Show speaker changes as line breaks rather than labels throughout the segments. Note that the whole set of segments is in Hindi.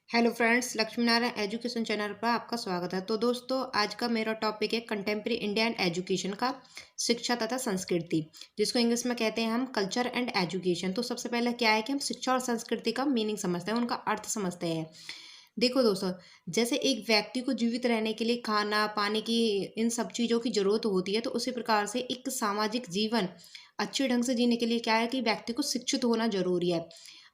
Hello friends, Lakshmi Narayan education channel पर आपका स्वागत है। तो दोस्तों, आज का मेरा टॉपिक है कंटेम्प्रेरी इंडियन एजुकेशन का शिक्षा तथा संस्कृति, जिसको इंग्लिश में कहते हैं हम कल्चर एंड एजुकेशन। तो सबसे पहले क्या है कि हम शिक्षा और संस्कृति का मीनिंग समझते हैं, उनका अर्थ समझते हैं। देखो दोस्तों, जैसे एक व्यक्ति को जीवित रहने के लिए खाना पानी की इन सब चीज़ों की जरूरत होती है, तो उसी प्रकार से एक सामाजिक जीवन अच्छे ढंग से जीने के लिए क्या है कि व्यक्ति को शिक्षित होना जरूरी है।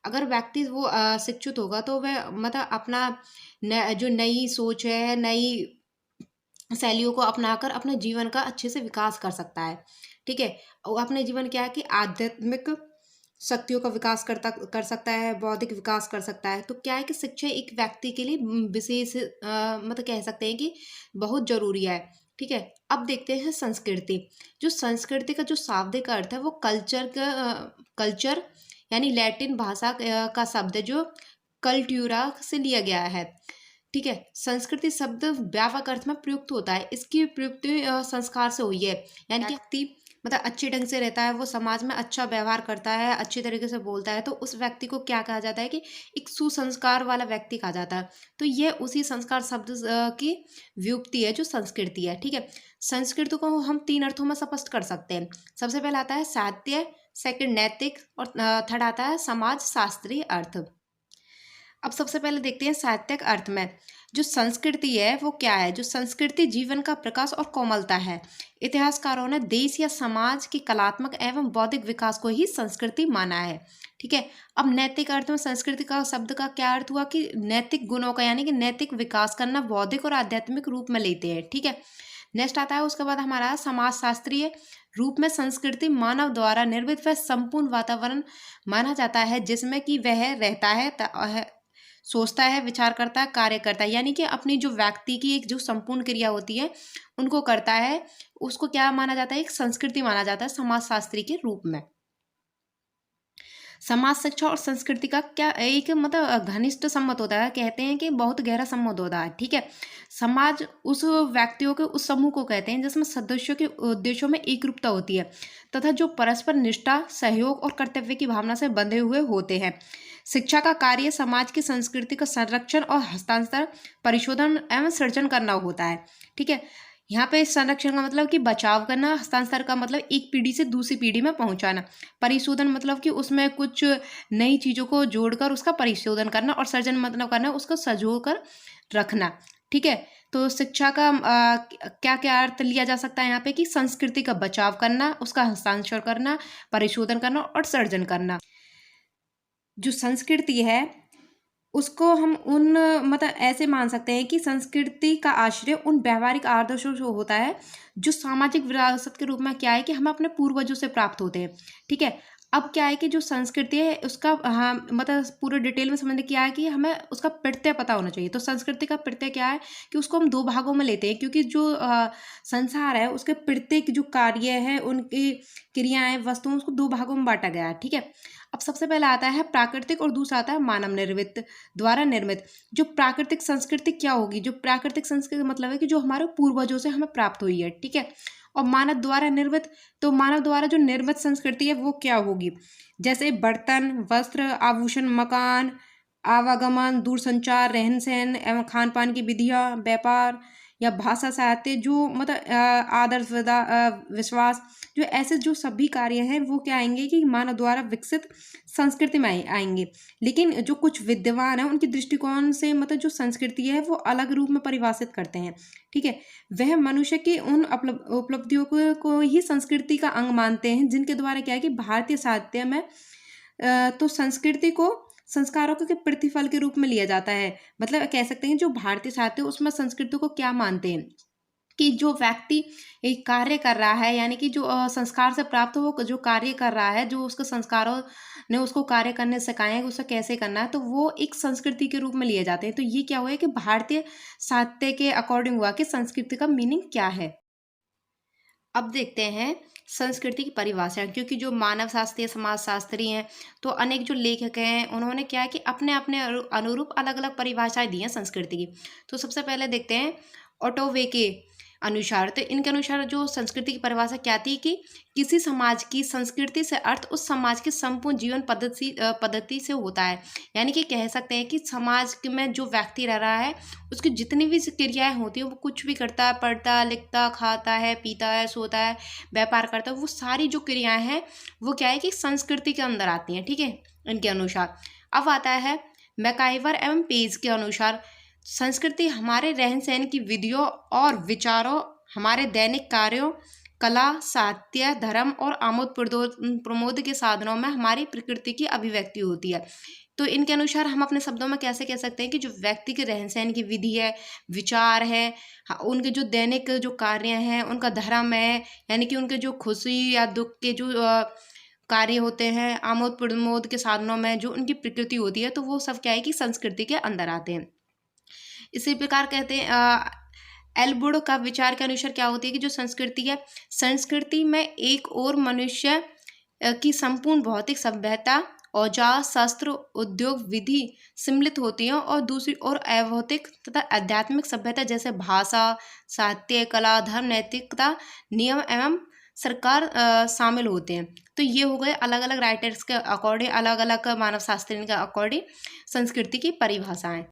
अगर व्यक्ति वो शिक्षित होगा तो वह मतलब अपना जो नई सोच है, नई शैलियों को अपनाकर अपने जीवन का अच्छे से विकास कर सकता है। ठीक है। और अपने जीवन क्या है कि आध्यात्मिक शक्तियों का विकास कर सकता है, बौद्धिक विकास कर सकता है। तो क्या है कि शिक्षा एक व्यक्ति के लिए विशेष मतलब कह सकते हैं कि बहुत जरूरी है। ठीक है। अब देखते हैं संस्कृति। जो संस्कृति का जो शाब्दिक अर्थ है वो कल्चर यानी लैटिन भाषा का शब्द है, जो कल्ट्यूरा से लिया गया है। ठीक है। संस्कृति शब्द व्यापक अर्थ में प्रयुक्त होता है। इसकी प्रयुक्ति संस्कार से हुई है, यानी कि व्यक्ति मतलब अच्छे ढंग से रहता है, वो समाज में अच्छा व्यवहार करता है, अच्छी तरीके से बोलता है, तो उस व्यक्ति को क्या कहा जाता है कि एक सुसंस्कार वाला व्यक्ति कहा जाता है। तो ये उसी संस्कार शब्द की व्युत्पत्ति है जो संस्कृति है। ठीक है। संस्कृति को हम तीन अर्थों में स्पष्ट कर सकते हैं। सबसे पहला आता है साहित्य, सेकंड नैतिक, और थर्ड आता है समाज शास्त्रीय अर्थ। अब सबसे पहले देखते हैं साहित्यिक अर्थ में। जो संस्कृति है वो क्या है? जो संस्कृति जीवन का प्रकाश और कोमलता है। इतिहासकारों ने देश या समाज के कलात्मक एवं बौद्धिक विकास को ही संस्कृति माना है। ठीक है। अब नैतिक अर्थ में संस्कृति का शब्द का क्या अर्थ हुआ कि नैतिक गुणों का, यानी कि नैतिक विकास करना, बौद्धिक और आध्यात्मिक रूप में लेते हैं। ठीक है। नेक्स्ट आता है उसके बाद हमारा समाज शास्त्रीय रूप में संस्कृति मानव द्वारा निर्मित वह संपूर्ण वातावरण माना जाता है जिसमें कि वह रहता है, सोचता है, विचार करता है, कार्य करता है, यानी कि अपनी जो व्यक्ति की एक जो संपूर्ण क्रिया होती है उनको करता है, उसको क्या माना जाता है? एक संस्कृति माना जाता है समाजशास्त्री के रूप में। समाज शिक्षा और संस्कृति का क्या एक मतलब घनिष्ठ संबंध होता है, कहते हैं कि बहुत गहरा संबंध होता है। ठीक है। समाज उस व्यक्तियों के उस समूह को कहते हैं जिसमें सदस्यों के उद्देश्यों में एकरूपता होती है तथा जो परस्पर निष्ठा, सहयोग और कर्तव्य की भावना से बंधे हुए होते हैं। शिक्षा का कार्य समाज की संस्कृति का संरक्षण और हस्तांतरण, परिशोधन एवं सृजन करना होता है। ठीक है। यहाँ पे संरक्षण का मतलब कि बचाव करना, हस्तांतरण का मतलब एक पीढ़ी से दूसरी पीढ़ी में पहुंचाना, परिशोधन मतलब कि उसमें कुछ नई चीजों को जोड़कर उसका परिशोधन करना, और सृजन मतलब करना उसको सजो कर रखना। ठीक है। तो शिक्षा का क्या क्या अर्थ लिया जा सकता है यहाँ पे कि संस्कृति का बचाव करना, उसका हस्तांतरण करना, परिशोधन करना और सृजन करना। जो संस्कृति है उसको हम उन मतलब ऐसे मान सकते हैं कि संस्कृति का आश्रय उन व्यवहारिक आदर्शों से होता है जो सामाजिक विरासत के रूप में क्या है कि हमें अपने पूर्वजों से प्राप्त होते हैं। ठीक है। अब क्या है कि जो संस्कृति है उसका हाँ मतलब पूरे डिटेल में समझने क्या है कि हमें उसका प्रत्यय पता होना चाहिए। तो संस्कृति का प्रत्यय क्या है कि उसको हम दो भागों में लेते हैं, क्योंकि जो संसार है उसके प्रत्येक जो कार्य है, उनकी क्रियाएं, वस्तुओं, उसको दो भागों में बांटा गया है। ठीक है। अब सबसे पहला आता है प्राकृतिक और दूसरा आता है मानव निर्मित, द्वारा निर्मित। जो प्राकृतिक संस्कृति क्या होगी? जो प्राकृतिक संस्कृति मतलब है कि जो हमारे पूर्वजों से हमें प्राप्त हुई है। ठीक है। और मानव द्वारा निर्मित, तो मानव द्वारा जो निर्मित संस्कृति है वो क्या होगी? जैसे बर्तन, वस्त्र, आभूषण, मकान, आवागमन, दूरसंचार, रहन सहन एवं खान पान की विधियां, व्यापार या भाषा, साहित्य, जो मतलब आदर्श, विश्वास, जो ऐसे जो सभी कार्य हैं वो क्या आएंगे कि मानव द्वारा विकसित संस्कृति में आएंगे। लेकिन जो कुछ विद्वान है उनके दृष्टिकोण से मतलब जो संस्कृति है वो अलग रूप में परिभाषित करते हैं। ठीक है। वह मनुष्य की उन उपलब्धियों को ही संस्कृति का अंग मानते हैं जिनके द्वारा क्या है कि भारतीय साहित्य में तो संस्कृति को संस्कारों के प्रतिफल के रूप में लिया जाता है। मतलब कह सकते हैं जो भारतीय साहित्य उसमें संस्कृति को क्या मानते हैं कि जो व्यक्ति एक कार्य कर रहा है, यानी कि जो संस्कार से प्राप्त हो, जो कार्य कर रहा है, जो उसके संस्कारों ने उसको कार्य करने सिखाए हैं, उसे कैसे करना है, तो वो एक संस्कृति के रूप में लिए जाते हैं। तो ये क्या हुआ है कि भारतीय साहित्य के अकॉर्डिंग हुआ कि संस्कृति का मीनिंग क्या है। अब देखते हैं संस्कृति की परिभाषा, क्योंकि जो मानव शास्त्री, समाज शास्त्री हैं, तो अनेक जो लेखक हैं उन्होंने क्या है कि अपने अपने अनुरूप अलग अलग परिभाषाएं दी हैं संस्कृति की। तो सबसे पहले देखते हैं ऑटोवेके, अनुसार। तो इनके अनुसार जो संस्कृति की परिभाषा क्या थी कि किसी समाज की संस्कृति से अर्थ उस समाज के संपूर्ण जीवन पद्धति से होता है। यानी कि कह सकते हैं कि समाज में जो व्यक्ति रह रहा है उसकी जितनी भी क्रियाएं होती है, वो कुछ भी करता है, पढ़ता, लिखता, खाता है, पीता है, सोता है, व्यापार करता है, वो सारी जो क्रियाएं हैं वो क्या है कि संस्कृति के अंदर आती हैं। ठीक है, इनके अनुसार। अब आता है मैकाइवर एवं पेज के अनुसार, संस्कृति हमारे रहन सहन की विधियों और विचारों, हमारे दैनिक कार्यों, कला, साहित्य, धर्म और आमोद प्रमोद के साधनों में हमारी प्रकृति की अभिव्यक्ति होती है। तो इनके अनुसार हम अपने शब्दों में कैसे कह सकते हैं कि जो व्यक्ति के रहन सहन की विधि है, विचार है, उनके जो दैनिक जो कार्य हैं, उनका धर्म है, यानी कि उनके जो खुशी या दुख के जो कार्य होते हैं, आमोद प्रमोद के साधनों में जो उनकी प्रकृति होती है, तो वो सब क्या है कि संस्कृति के अंदर आते हैं। इसी प्रकार कहते हैं एल्बुड का विचार के अनुसार क्या होती है कि जो संस्कृति है, संस्कृति में एक और मनुष्य की संपूर्ण भौतिक सभ्यता, औजार, शस्त्र, उद्योग, विधि सम्मिलित होती हैं और दूसरी ओर अभौतिक तथा आध्यात्मिक सभ्यता जैसे भाषा, साहित्य, कला, धर्म, नैतिकता, नियम एवं सरकार शामिल होते हैं। तो ये हो गए अलग अलग राइटर्स के अकॉर्डिंग, अलग अलग मानव शास्त्रियों के अकॉर्डिंग संस्कृति की परिभाषाएं।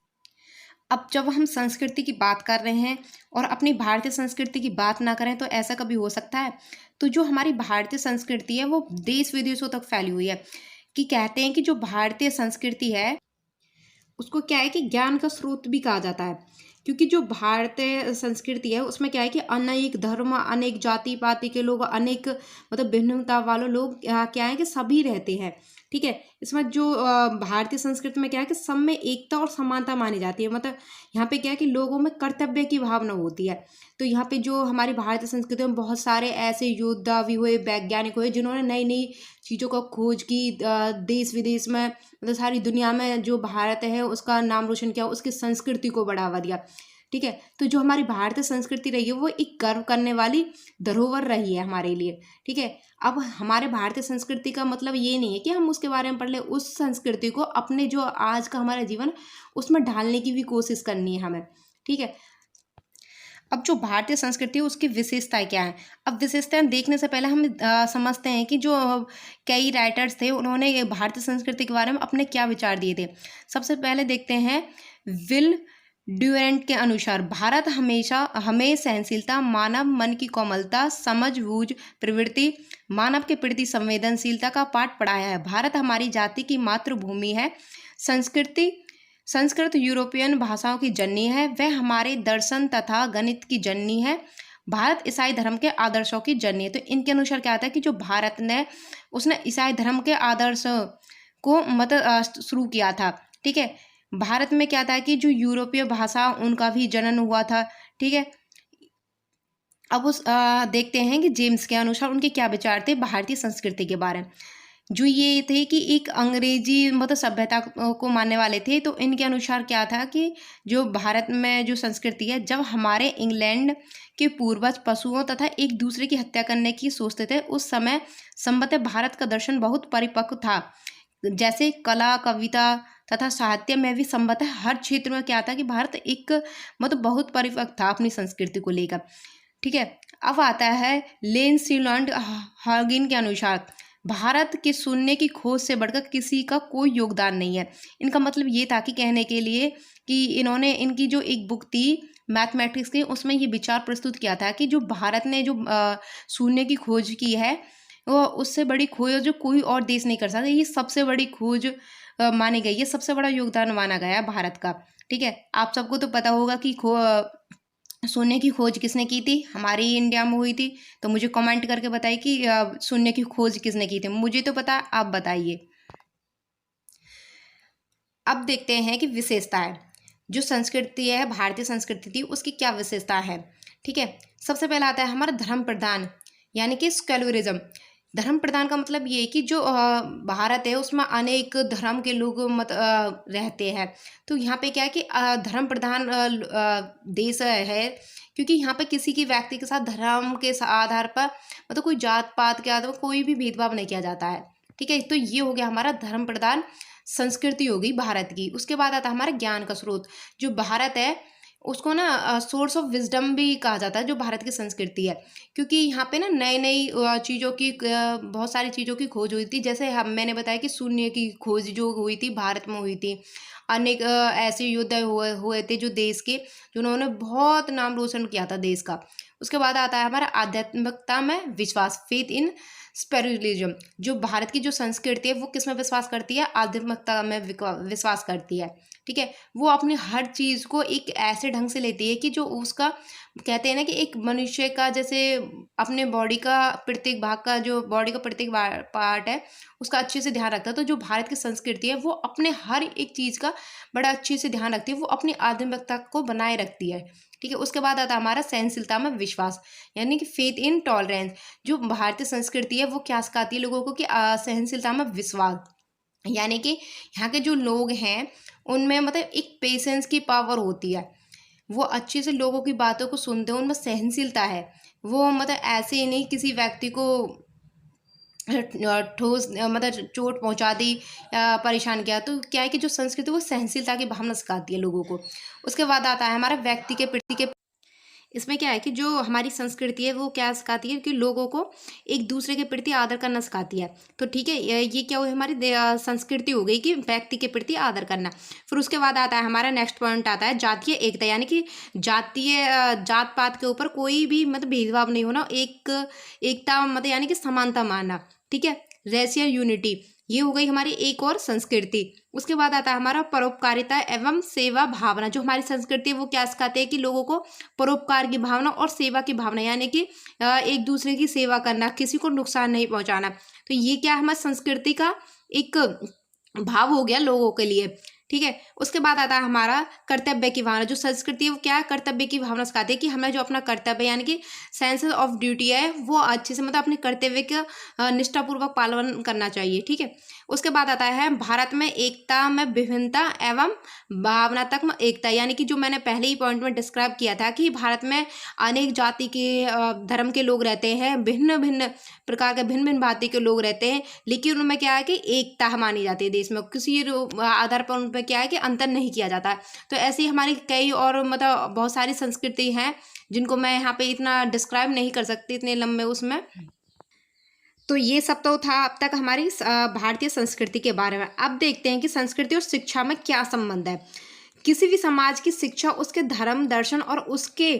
अब जब हम संस्कृति की बात कर रहे हैं और अपनी भारतीय संस्कृति की बात ना करें तो ऐसा कभी हो सकता है? तो जो हमारी भारतीय संस्कृति है वो देश विदेशों तक फैली हुई है। कि कहते हैं कि जो भारतीय संस्कृति है उसको क्या है कि ज्ञान का स्रोत भी कहा जाता है, क्योंकि जो भारतीय संस्कृति है उसमें क्या है कि अनेक धर्म, अनेक जाति पाति के लोग, अनेक मतलब भिन्नता वाले लोग क्या है कि सभी रहते हैं। ठीक है, इसमें जो भारतीय संस्कृति में क्या है कि सब में एकता और समानता मानी जाती है। मतलब यहाँ पे क्या है कि लोगों में कर्तव्य की भावना होती है। तो यहाँ पे जो हमारी भारतीय संस्कृति में बहुत सारे ऐसे योद्धा भी हुए, वैज्ञानिक हुए, जिन्होंने नई नई चीज़ों का खोज की, देश विदेश में मतलब सारी दुनिया में जो भारत है उसका नाम रोशन किया, उसकी संस्कृति को बढ़ावा दिया। ठीक है, तो जो हमारी भारतीय संस्कृति रही है वो एक गर्व करने वाली धरोहर रही है हमारे लिए। ठीक है, अब हमारे भारतीय संस्कृति का मतलब ये नहीं है कि हम उसके बारे में पढ़ लें, उस संस्कृति को अपने जो आज का हमारा जीवन उसमें ढालने की भी कोशिश करनी है हमें। ठीक है, अब जो भारतीय संस्कृति है उसकी विशेषताएं क्या है? अब विशेषताएं देखने से पहले हम समझते हैं कि जो कई राइटर्स थे उन्होंने भारतीय संस्कृति के बारे में अपने क्या विचार दिए थे। सबसे पहले देखते हैं विल ड्यूरेंट के अनुसार, भारत हमें सहनशीलता, मानव मन की कोमलता, समझबूझ, प्रवृत्ति, मानव के प्रति संवेदनशीलता का पाठ पढ़ाया है। भारत हमारी जाति की मातृभूमि है। संस्कृत यूरोपियन भाषाओं की जननी है। वह हमारे दर्शन तथा गणित की जननी है। भारत ईसाई धर्म के आदर्शों की जननी है। तो इनके अनुसार क्या आता है कि जो भारत ने उसने ईसाई धर्म के आदर्श को शुरू किया था। ठीक है, भारत में क्या था कि जो यूरोपीय भाषा उनका भी जनन हुआ था। ठीक है, अब उस देखते हैं कि जेम्स के अनुसार उनके क्या विचार थे भारतीय संस्कृति के बारे में। जो ये थे कि एक अंग्रेजी मतलब सभ्यता को मानने वाले थे। तो इनके अनुसार क्या था कि जो भारत में जो संस्कृति है, जब हमारे इंग्लैंड के पूर्वज पशुओं तथा एक दूसरे की हत्या करने की सोचते थे, उस समय संभवतः भारत का दर्शन बहुत परिपक्व था। जैसे कला, कविता तथा साहित्य में भी संभवतः हर क्षेत्र में क्या था कि भारत एक मतलब बहुत परिपक्व था अपनी संस्कृति को लेकर। ठीक है, अब आता है लेनसीलैंड हागिन के अनुसार, भारत के शून्य की खोज से बढ़कर किसी का कोई योगदान नहीं है। इनका मतलब ये था कि कहने के लिए कि इन्होंने इनकी जो एक बुक थी मैथमेटिक्स की, उसमें ये विचार प्रस्तुत किया था कि जो भारत ने जो शून्य की खोज की है वो उससे बड़ी खोज जो कोई और देश नहीं कर सकता। ये सबसे बड़ी खोज मानी गई, ये सबसे बड़ा योगदान माना गया है भारत का। ठीक है, आप सबको तो पता होगा कि शून्य की खोज किसने की थी, हमारी इंडिया में हुई थी। तो मुझे कमेंट करके बताइए कि शून्य की खोज किसने की थी। मुझे तो पता, आप बताइए। अब देखते हैं कि विशेषता है, जो संस्कृति है भारतीय संस्कृति थी उसकी क्या विशेषता है। ठीक है, सबसे पहला आता है हमारा धर्म प्रधान यानी कि सेक्युलरिज्म। धर्म प्रधान का मतलब ये है कि जो भारत है उसमें अनेक धर्म के लोग रहते हैं। तो यहाँ पे क्या है कि धर्म प्रधान देश है, क्योंकि यहाँ पे किसी की व्यक्ति के साथ धर्म के आधार पर मतलब कोई जात पात के आधार पर कोई भी भेदभाव नहीं किया जाता है। ठीक है, तो ये हो गया हमारा धर्म प्रधान संस्कृति होगी भारत की। उसके बाद आता है हमारा ज्ञान का स्रोत। जो भारत है उसको ना सोर्स ऑफ विजडम भी कहा जाता है जो भारत की संस्कृति है, क्योंकि यहाँ पे ना नई नई चीज़ों की बहुत सारी चीज़ों की खोज हुई थी। जैसे हम मैंने बताया कि शून्य की खोज जो हुई थी भारत में हुई थी। अनेक ऐसे युद्ध हुए हुए थे जो देश के, जिन्होंने बहुत नाम रोशन किया था देश का। उसके बाद आता है हमारा आध्यात्मिकता में विश्वास, फेथ इन स्पिरिचुअलिज्म। जो भारत की जो संस्कृति है वो किस में विश्वास करती है? आध्यात्मिकता में विश्वास करती है। ठीक है, वो अपनी हर चीज़ को एक ऐसे ढंग से लेती है कि जो उसका कहते हैं ना कि एक मनुष्य का जैसे अपने बॉडी का प्रत्येक भाग का, जो बॉडी का प्रत्येक पार्ट है उसका अच्छे से ध्यान रखता है। तो जो भारत की संस्कृति है वो अपने हर एक चीज़ का बड़ा अच्छे से ध्यान रखती है, वो अपनी आध्यात्मिकता को बनाए रखती है। ठीक है, उसके बाद आता है हमारा सहनशीलता में विश्वास, यानी कि फेथ इन टॉलरेंस। जो भारतीय संस्कृति है वो क्या सिखाती है लोगों को कि सहनशीलता में विश्वास, यानी कि यहाँ के जो लोग हैं उनमें मतलब एक पेशेंस की पावर होती है। वो अच्छे से लोगों की बातों को सुनते हैं, उनमें सहनशीलता है। वो मतलब ऐसे ही नहीं किसी व्यक्ति को ठोस मतलब चोट पहुंचा दी या परेशान किया। तो क्या है कि जो संस्कृति वो सहनशीलता की भावना सिखाती है लोगों को। उसके बाद आता है हमारा व्यक्ति के प्रति। इसमें क्या है कि जो हमारी संस्कृति है वो क्या सिखाती है कि लोगों को एक दूसरे के प्रति आदर करना सिखाती है। तो ठीक है, ये क्या हुई हमारी संस्कृति हो गई कि व्यक्ति के प्रति आदर करना। फिर उसके बाद आता है हमारा नेक्स्ट पॉइंट आता है जातीय एकता, यानी कि जातीय जात पात के ऊपर कोई भी मतलब भेदभाव नहीं होना, एक एकता मतलब यानी कि समानता मानना। ठीक है, रेशियल यूनिटी, ये हो गई हमारी एक और संस्कृति। उसके बाद आता है हमारा परोपकारिता एवं सेवा भावना। जो हमारी संस्कृति है वो क्या सिखाते हैं कि लोगों को परोपकार की भावना और सेवा की भावना, यानी कि एक दूसरे की सेवा करना, किसी को नुकसान नहीं पहुंचाना। तो ये क्या हमारी संस्कृति का एक भाव हो गया लोगों के लिए। ठीक है, उसके बाद आता है हमारा कर्तव्य की भावना। जो संस्कृति है वो क्या है? कर्तव्य की भावना सिखाती है कि हमें जो अपना कर्तव्य यानी कि सेंस ऑफ ड्यूटी है वो अच्छे से मतलब अपने कर्तव्य का निष्ठापूर्वक पालन करना चाहिए। ठीक है, उसके बाद आता है भारत में एकता में विभिन्नता एवं भावनात्मक एकता, यानी कि जो मैंने पहले ही पॉइंट में डिस्क्राइब किया था कि भारत में अनेक जाति के धर्म के लोग रहते हैं, भिन्न भिन्न प्रकार के भिन्न भिन्न भांति के लोग रहते हैं, लेकिन उनमें क्या है कि एकता मानी जाती है देश में। किसी आधार पर उन पर क्या है कि अंतर नहीं किया जाता है। तो ऐसी हमारी कई और मतलब बहुत सारी संस्कृति हैं जिनको मैं यहाँ पे इतना डिस्क्राइब नहीं कर सकती इतने लंबे उसमें। तो ये सब तो था अब तक हमारी भारतीय संस्कृति के बारे में। अब देखते हैं कि संस्कृति और शिक्षा में क्या संबंध है। किसी भी समाज की शिक्षा उसके धर्म, दर्शन और उसके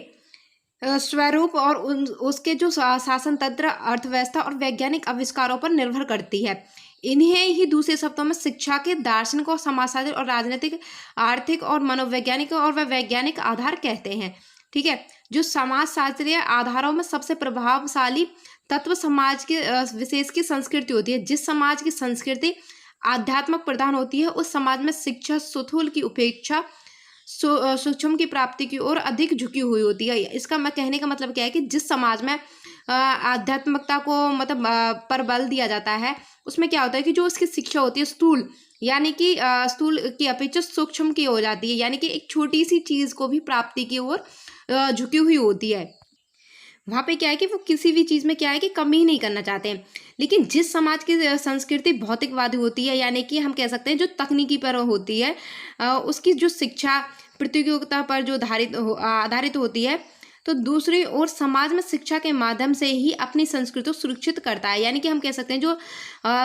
स्वरूप और उसके जो शासन तंत्र, अर्थव्यवस्था और वैज्ञानिक आविष्कारों पर निर्भर करती है। इन्हें ही दूसरे शब्दों में शिक्षा के दार्शनिक और समाजशास्त्री और राजनीतिक, आर्थिक और मनोवैज्ञानिक और वैज्ञानिक आधार कहते हैं। ठीक है, जो समाजशास्त्रीय आधारों में सबसे प्रभावशाली तत्व समाज के विशेष की संस्कृति होती है। जिस समाज की संस्कृति आध्यात्मिक प्रधान होती है उस समाज में शिक्षा स्थूल की उपेक्षा सूक्ष्म की प्राप्ति की ओर अधिक झुकी हुई होती है। इसका मैं कहने का मतलब क्या है कि जिस समाज में आध्यात्मिकता को मतलब पर बल दिया जाता है उसमें क्या होता है कि जो उसकी शिक्षा होती है स्थूल, यानी कि स्थूल की अपेक्षा सूक्ष्म की हो जाती है, यानी कि एक छोटी सी चीज को भी प्राप्ति की ओर झुकी हुई होती है। वहाँ पे क्या है कि वो किसी भी चीज़ में क्या है कि कमी नहीं करना चाहते हैं। लेकिन जिस समाज की संस्कृति भौतिकवादी होती है, यानी कि हम कह सकते हैं जो तकनीकी पर होती है, उसकी जो शिक्षा प्रतियोगिता पर जो आधारित होती है, तो दूसरी ओर समाज में शिक्षा के माध्यम से ही अपनी संस्कृति को सुरक्षित करता है। यानी कि हम कह सकते हैं जो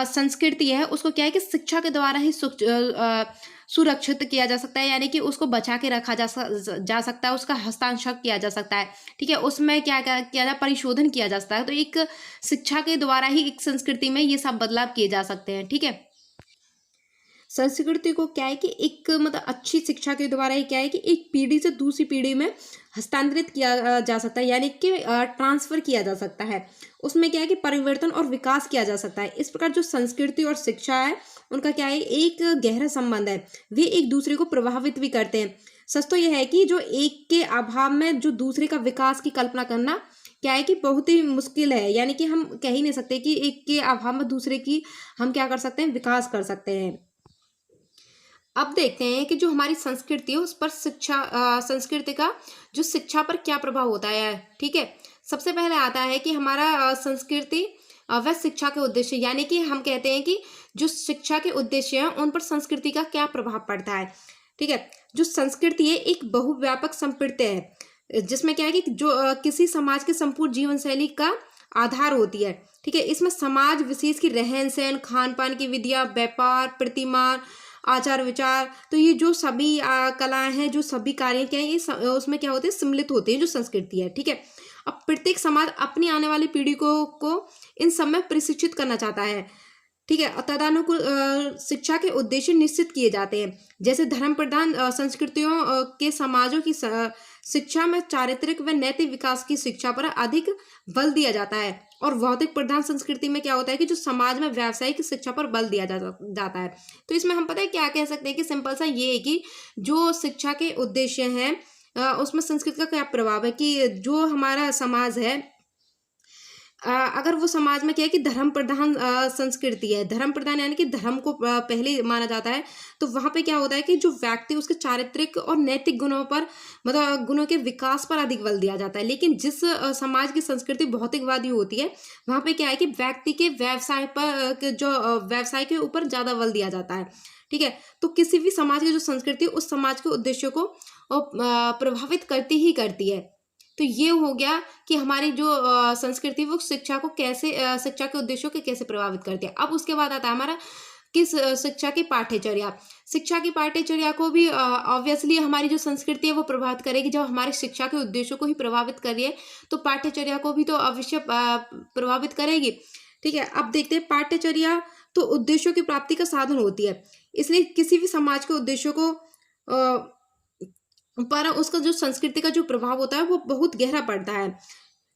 संस्कृति है उसको क्या है कि शिक्षा के द्वारा ही सुरक्षित किया जा सकता है, यानी कि उसको बचा के रखा जा सकता है, उसका हस्ताक्षर किया जा सकता है। ठीक है, उसमें क्या किया जा परिशोधन किया जा सकता है। तो एक शिक्षा के द्वारा ही एक संस्कृति में ये सब बदलाव किए जा सकते हैं। ठीक है, संस्कृति को क्या है कि एक मतलब अच्छी शिक्षा के द्वारा ही क्या है कि एक पीढ़ी से दूसरी पीढ़ी में हस्तांतरित किया जा सकता है, यानी कि ट्रांसफर किया जा सकता है। उसमें क्या है कि परिवर्तन और विकास किया जा सकता है। इस प्रकार जो संस्कृति और शिक्षा है उनका क्या है एक गहरा संबंध है, वे एक दूसरे को प्रभावित भी करते हैं। सच तो यह है कि जो एक के अभाव में जो दूसरे का विकास की कल्पना करना क्या है कि बहुत ही मुश्किल है, यानी कि हम कह ही नहीं सकते कि एक के अभाव में दूसरे की हम क्या कर सकते हैं, विकास कर सकते हैं। अब देखते हैं कि जो हमारी संस्कृति है उस पर संस्कृति का जो शिक्षा पर क्या प्रभाव होता है। ठीक है, सबसे पहले आता है कि हमारा संस्कृति व शिक्षा के उद्देश्य, यानी कि हम कहते हैं कि जो शिक्षा के उद्देश्य हैं उन पर संस्कृति का क्या प्रभाव पड़ता है। ठीक है, जो संस्कृति है एक बहुव्यापक संप्रदाय है, जिसमें क्या है कि जो किसी समाज के संपूर्ण जीवन शैली का आधार होती है। ठीक है, इसमें समाज विशेष की रहन सहन, खान पान की विधियां, व्यापार, प्रतिमान, आचार विचार, तो ये जो सभी कलाएं हैं, जो सभी कार्य क्या है, ये उसमें क्या होते हैं, सम्मिलित होते हैं, जो संस्कृति है। ठीक है, अब प्रत्येक समाज अपनी आने वाली पीढ़ी को इन सब में प्रशिक्षित करना चाहता है। ठीक है, तदानुकूल शिक्षा के उद्देश्य निश्चित किए जाते हैं। जैसे धर्म प्रधान संस्कृतियों के समाजों की शिक्षा में चारित्रिक व नैतिक विकास की शिक्षा पर अधिक बल दिया जाता है, और भौतिक प्रधान संस्कृति में क्या होता है कि जो समाज में व्यावसायिक शिक्षा पर बल दिया जाता है। तो इसमें हम पता है क्या कह सकते हैं कि सिंपल सा ये है कि जो शिक्षा के उद्देश्य हैं उसमें संस्कृति का क्या प्रभाव है, कि जो हमारा समाज है अगर वो समाज में क्या है कि धर्म प्रधान संस्कृति है, धर्म प्रधान यानी कि धर्म को पहले माना जाता है, तो वहाँ पे क्या होता है कि जो व्यक्ति उसके चारित्रिक और नैतिक गुणों पर, मतलब गुणों के विकास पर अधिक बल दिया जाता है। लेकिन जिस समाज की संस्कृति भौतिकवादी होती है, वहाँ पे क्या है कि व्यक्ति के व्यवसाय पर जो व्यवसाय के ऊपर ज़्यादा बल दिया जाता है। ठीक है, तो किसी भी समाज की जो संस्कृति उस समाज के उद्देश्यों को प्रभावित करती ही करती है। तो ये हो गया कि हमारी जो संस्कृति वो शिक्षा को कैसे शिक्षा के उद्देश्यों को कैसे प्रभावित करती है। अब उसके बाद आता है हमारा किस शिक्षा की पाठ्यचर्या। शिक्षा की पाठ्यचर्या को भी ऑब्वियसली हमारी जो संस्कृति है वो प्रभावित करेगी। जब हमारे शिक्षा के उद्देश्यों को ही प्रभावित कर रही है तो पाठ्यचर्या को भी तो अवश्य प्रभावित करेगी। ठीक है, अब देखते हैं पाठ्यचर्या तो उद्देश्यों की प्राप्ति का साधन होती है, इसलिए किसी भी समाज के उद्देश्यों को पर उसका जो संस्कृति का जो प्रभाव होता है वो बहुत गहरा पड़ता है।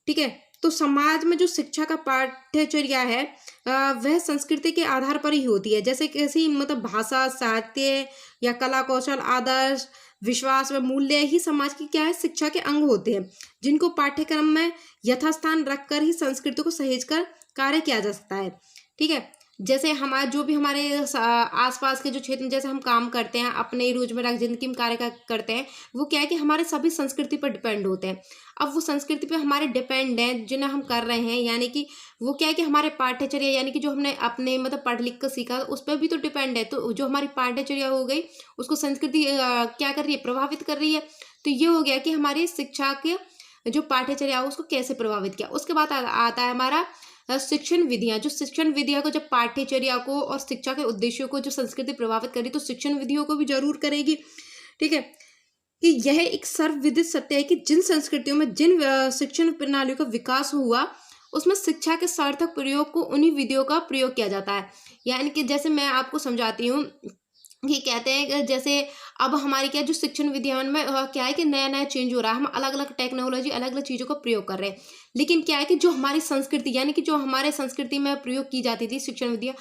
ठीक है, तो समाज में जो शिक्षा का पाठ्यचर्या है वह संस्कृति के आधार पर ही होती है। जैसे किसी मतलब भाषा, साहित्य या कला कौशल, आदर्श, विश्वास व मूल्य ही समाज की क्या है, शिक्षा के अंग होते हैं, जिनको पाठ्यक्रम में यथास्थान रखकर ही संस्कृति को सहेजकर कार्य किया जा सकता है। ठीक है, जैसे हमारे जो भी हमारे आसपास के जो क्षेत्र में जैसे हम काम करते हैं, अपने रोजमर्रा की जिंदगी में कार्य करते हैं, वो क्या है कि हमारे सभी संस्कृति पर डिपेंड होते हैं। अब वो संस्कृति पे हमारे डिपेंड है जिन्हें हम कर रहे हैं, यानी कि वो क्या है कि हमारे पाठ्यचर्या यानी कि जो हमने अपने मतलब पढ़ लिख कर सीखा उस पर भी तो डिपेंड है। तो जो हमारी पाठ्यचर्या हो गई उसको संस्कृति क्या कर रही है, प्रभावित कर रही है। तो ये हो गया कि हमारी शिक्षा के जो पाठ्यचर्या हो उसको कैसे प्रभावित किया। उसके बाद आता है हमारा शिक्षण विधियां। जो शिक्षण विधियां को जब पाठ्यचर्या को और शिक्षा के उद्देश्यों को जो संस्कृति प्रभावित करी तो शिक्षण विधियों को भी जरूर करेगी। ठीक है, कि यह एक सर्वविदित सत्य है कि जिन संस्कृतियों में जिन शिक्षण प्रणालियों का विकास हुआ उसमें शिक्षा के सार्थक प्रयोग को उन्हीं विधियों का प्रयोग किया जाता है। यानी कि जैसे मैं आपको समझाती हूँ कि कहते हैं कि जैसे अब हमारी क्या जो शिक्षण विधियान में क्या है कि नया नया चेंज हो रहा है, हम अलग अलग टेक्नोलॉजी अलग अलग चीज़ों का प्रयोग कर रहे हैं। लेकिन क्या है कि जो हमारी संस्कृति यानी कि जो हमारे संस्कृति में प्रयोग की जाती थी शिक्षण विधियाँ,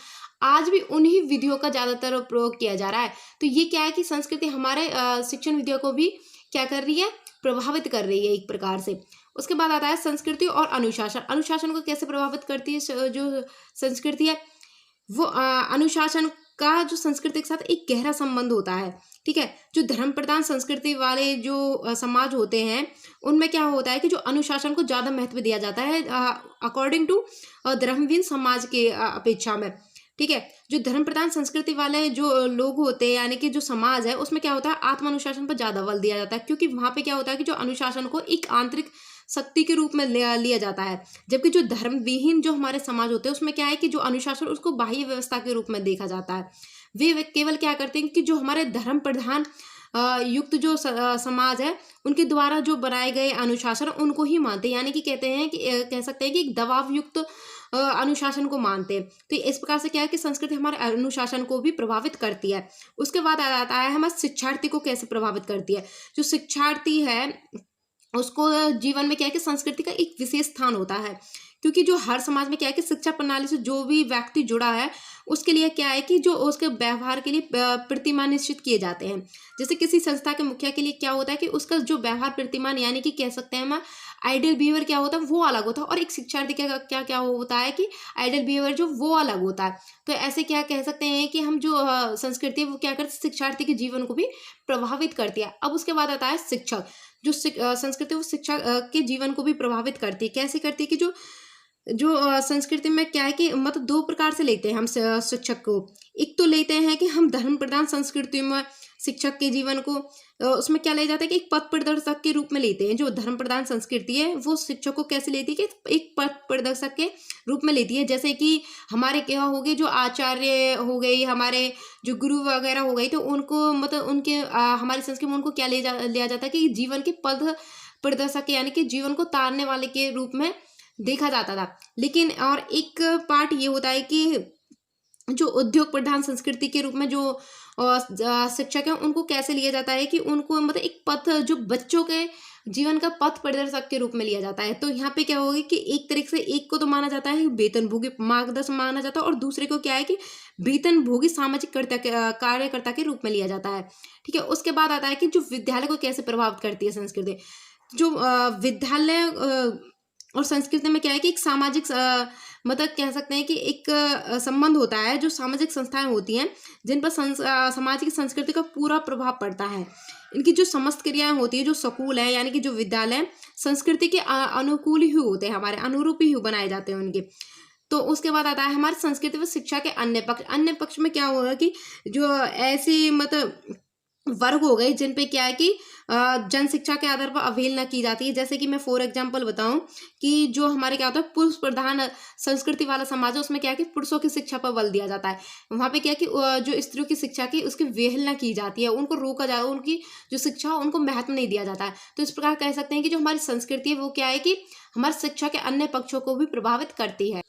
आज भी उन्हीं विधियों का ज़्यादातर प्रयोग किया जा रहा है। तो ये क्या है कि संस्कृति हमारे शिक्षण विधियों को भी क्या कर रही है, प्रभावित कर रही है एक प्रकार से। उसके बाद आता है संस्कृति और अनुशासन। अनुशासन को कैसे प्रभावित करती है जो संस्कृति है, वो अनुशासन का जो संस्कृति के साथ एक गहरा संबंध होता है। ठीक है, जो धर्म प्रधान संस्कृति वाले जो समाज होते हैं उनमें क्या होता है कि जो अनुशासन को ज़्यादा महत्व दिया जाता है अकॉर्डिंग टू धर्महीन समाज के अपेक्षा में। ठीक है, जो धर्म प्रधान संस्कृति वाले जो लोग होते हैं यानी कि जो समाज है उसमें क्या होता है आत्म अनुशासन पर ज़्यादा बल दिया जाता है, क्योंकि वहाँ पे क्या होता है कि जो अनुशासन को एक आंतरिक शक्ति के रूप में लिया जाता है। जबकि जो धर्म विहीन जो हमारे समाज होते हैं उसमें क्या है कि जो अनुशासन उसको बाह्य व्यवस्था के रूप में देखा जाता है। वे केवल क्या करते हैं कि जो हमारे धर्म प्रधान युक्त जो समाज है उनके द्वारा जो बनाए गए अनुशासन उनको ही मानते हैं, यानी कि कहते हैं कि कह सकते हैं कि एक दबाव युक्त अनुशासन को मानते हैं। तो इस प्रकार से क्या है कि संस्कृति हमारे अनुशासन को भी प्रभावित करती है। उसके बाद आ जाता है हमारे शिक्षार्थी को कैसे प्रभावित करती है। जो शिक्षार्थी है उसको जीवन में क्या है कि संस्कृति का एक विशेष स्थान होता है, क्योंकि जो हर समाज में क्या है कि शिक्षा प्रणाली से जो भी व्यक्ति जुड़ा है उसके लिए क्या है कि जो उसके व्यवहार के लिए प्रतिमान निश्चित किए जाते हैं। जैसे किसी संस्था के मुखिया के लिए क्या होता है कि उसका जो व्यवहार प्रतिमान यानी कि कह सकते हैं हम आइडियल बिहेवियर क्या होता है वो अलग होता है, और एक शिक्षार्थी का क्या क्या होता है कि आइडियल बिहेवियर जो वो अलग होता है। तो ऐसे क्या कह सकते हैं कि हम जो संस्कृति है वो क्या करते हैं शिक्षार्थी के जीवन को भी प्रभावित करती है। अब उसके बाद आता है शिक्षक। जो संस्कृति वो शिक्षा के जीवन को भी प्रभावित करती है। कैसे करती है कि जो जो संस्कृति में क्या है कि मतलब दो प्रकार से लेते हैं हम शिक्षक को। एक तो लेते हैं कि हम धर्म प्रधान संस्कृति में शिक्षक के जीवन को उसमें क्या ले जाता है कि एक पथ प्रदर्शक के रूप में लेते हैं। जो धर्म प्रधान संस्कृति है वो शिक्षक को कैसे लेती है कि एक पथ प्रदर्शक के रूप में लेती है। जैसे कि हमारे क्या हो गए जो आचार्य हो गए, हमारे जो गुरु वगैरह हो गए, तो उनको मतलब उनके हमारी संस्कृति में उनको क्या लिया जाता है कि जीवन के पथ प्रदर्शक यानी कि जीवन को तारने वाले के रूप में देखा जाता था। लेकिन और एक पार्ट ये होता है कि जो उद्योग प्रधान संस्कृति के रूप में जो शिक्षक है उनको कैसे लिया जाता है कि उनको मतलब एक पथ जो बच्चों के जीवन का पथ प्रदर्शक के रूप में लिया जाता है। तो यहाँ पे क्या होगा कि एक तरीके से एक को तो माना जाता है वेतनभोगी मार्गदर्शन माना जाता है और दूसरे को क्या है कि वेतनभोगी सामाजिक कार्यकर्ता के रूप में लिया जाता है। ठीक है, उसके बाद आता है कि जो विद्यालय को कैसे प्रभावित करती है संस्कृति। जो विद्यालय और संस्कृति में क्या है कि एक सामाजिक मतलब कह सकते हैं कि एक संबंध होता है। जो सामाजिक संस्थाएं होती हैं जिन पर समाज की संस्कृति का पूरा प्रभाव पड़ता है। इनकी जो समस्त क्रियाएं होती है, जो स्कूल है यानी कि जो विद्यालय संस्कृति के अनुकूल ही होते हैं, हमारे अनुरूप ही बनाए जाते हैं उनके। तो उसके बाद आता है हमारी संस्कृति व शिक्षा के अन्य पक्ष। अन्य पक्ष में क्या होगा कि जो ऐसी मतलब वर्ग हो गए जिन पे क्या है कि जन शिक्षा के आधार पर अवहेलना की जाती है। जैसे कि मैं फॉर एग्जांपल बताऊं कि जो हमारे क्या होता है पुरुष प्रधान संस्कृति वाला समाज है, उसमें क्या है कि पुरुषों की शिक्षा पर बल दिया जाता है। वहां पे क्या है कि जो स्त्रियों की शिक्षा की उसकी अवहेलना की जाती है, उनको रोका जाता है, उनकी जो शिक्षा है उनको महत्व नहीं दिया जाता है। तो इस प्रकार कह सकते हैं कि जो हमारी संस्कृति है वो क्या है कि हमारी शिक्षा के अन्य पक्षों को भी प्रभावित करती है।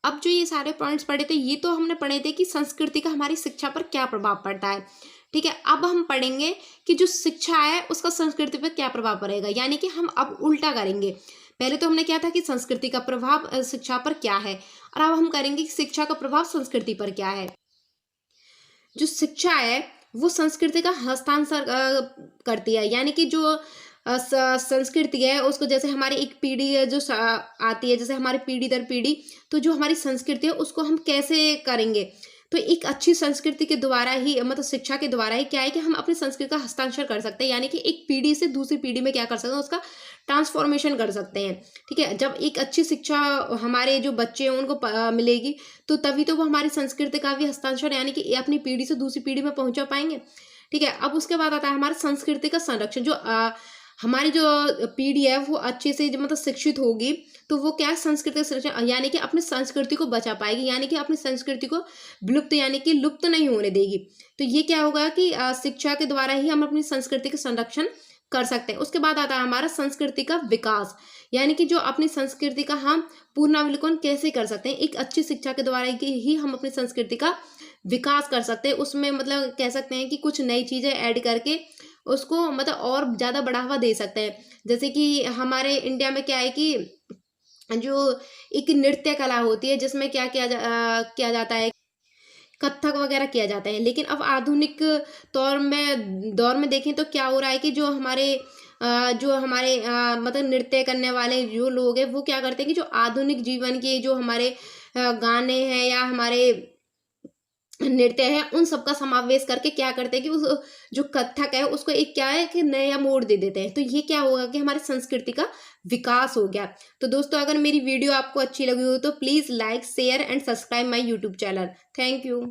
अब जो ये सारे पॉइंट्स पढ़े थे ये तो हमने पढ़े थे कि संस्कृति का हमारी शिक्षा पर क्या प्रभाव पड़ता है। ठीक है, अब हम पढ़ेंगे कि जो शिक्षा है उसका संस्कृति पर क्या प्रभाव पड़ेगा, यानी कि हम अब उल्टा करेंगे। पहले तो हमने क्या था कि संस्कृति का प्रभाव शिक्षा पर क्या है, और अब हम करेंगे कि शिक्षा का प्रभाव संस्कृति पर क्या है। जो शिक्षा है वो संस्कृति का हस्तांतर करती है, यानी कि जो संस्कृति है उसको जैसे हमारी एक पीढ़ी है जो आती है, जैसे हमारी पीढ़ी दर पीढ़ी, तो जो हमारी संस्कृति है उसको हम कैसे करेंगे। तो एक अच्छी संस्कृति के द्वारा ही मतलब शिक्षा के द्वारा ही क्या है कि हम अपनी संस्कृति का हस्तांतर कर सकते हैं, यानी कि एक पीढ़ी से दूसरी पीढ़ी में क्या कर सकते हैं उसका ट्रांसफॉर्मेशन कर सकते हैं। ठीक है, जब एक अच्छी शिक्षा हमारे जो बच्चे हैं उनको मिलेगी तो तभी तो वो हमारी संस्कृति का भी हस्तांतर यानी कि अपनी पीढ़ी से दूसरी पीढ़ी में पहुंचा पाएंगे। ठीक है, अब उसके बाद आता है हमारा संस्कृति का संरक्षण। जो हमारी जो पीढ़ी है वो अच्छे से मतलब शिक्षित होगी तो वो क्या संस्कृति संरक्षण यानी कि अपनी संस्कृति को बचा पाएगी, यानी कि अपनी संस्कृति को विलुप्त यानी कि लुप्त नहीं होने देगी। तो ये क्या होगा कि शिक्षा के द्वारा ही हम अपनी संस्कृति का संरक्षण कर सकते हैं। उसके बाद आता है हमारा संस्कृति का विकास, यानी कि जो अपनी संस्कृति का हम पुनरावलोकन कैसे कर सकते हैं। एक अच्छी शिक्षा के द्वारा ही हम अपनी संस्कृति का विकास कर सकते हैं। उसमें मतलब कह सकते हैं कि कुछ नई चीजें ऐड करके उसको मतलब और ज्यादा बढ़ावा दे सकते हैं। जैसे कि हमारे इंडिया में क्या है कि जो एक नृत्य कला होती है जिसमें क्या किया जाता है, कथक वगैरह किया जाता है। लेकिन अब आधुनिक दौर में देखें तो क्या हो रहा है कि जो हमारे मतलब नृत्य करने वाले जो लोग हैं वो क्या करते हैं कि जो आधुनिक जीवन के जो हमारे गाने हैं या हमारे नृत्य है उन सबका समावेश करके क्या करते हैं कि उस जो कथक है उसको एक क्या है कि नया मोड़ दे देते हैं। तो ये क्या होगा कि हमारी संस्कृति का विकास हो गया। तो दोस्तों अगर मेरी वीडियो आपको अच्छी लगी हो तो please like share and subscribe my YouTube channel. Thank you.